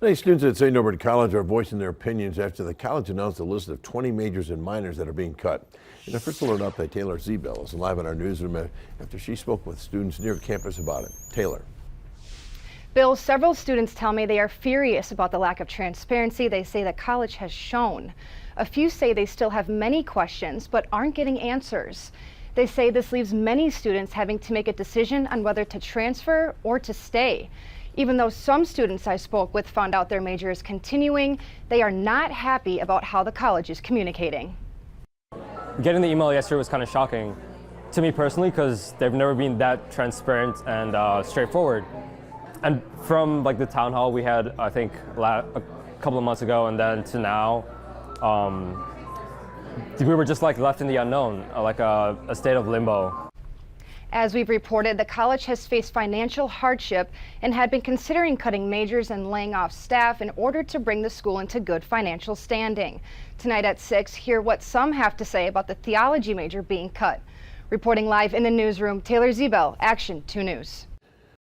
Today, students at St. Norbert College are voicing their opinions after the college announced a list of 20 majors and minors that are being cut. In our first alert update, Taylor Zebel is live in our newsroom after she spoke with students near campus about it. Taylor. Bill, several students tell me they are furious about the lack of transparency they say the college has shown. A few say they still have many questions but aren't getting answers. They say this leaves many students having to make a decision on whether to transfer or to stay. Even though some students I spoke with found out their major is continuing, they are not happy about how the college is communicating. Getting the email yesterday was kind of shocking to me personally because they've never been that transparent and straightforward. And from the town hall we had, I think, a couple of months ago, and then to now, we were just left in the unknown, a state of limbo. As we've reported, the college has faced financial hardship and had been considering cutting majors and laying off staff in order to bring the school into good financial standing. Tonight at 6, hear what some have to say about the theology major being cut. Reporting live in the newsroom, Taylor Zebel, Action 2 News.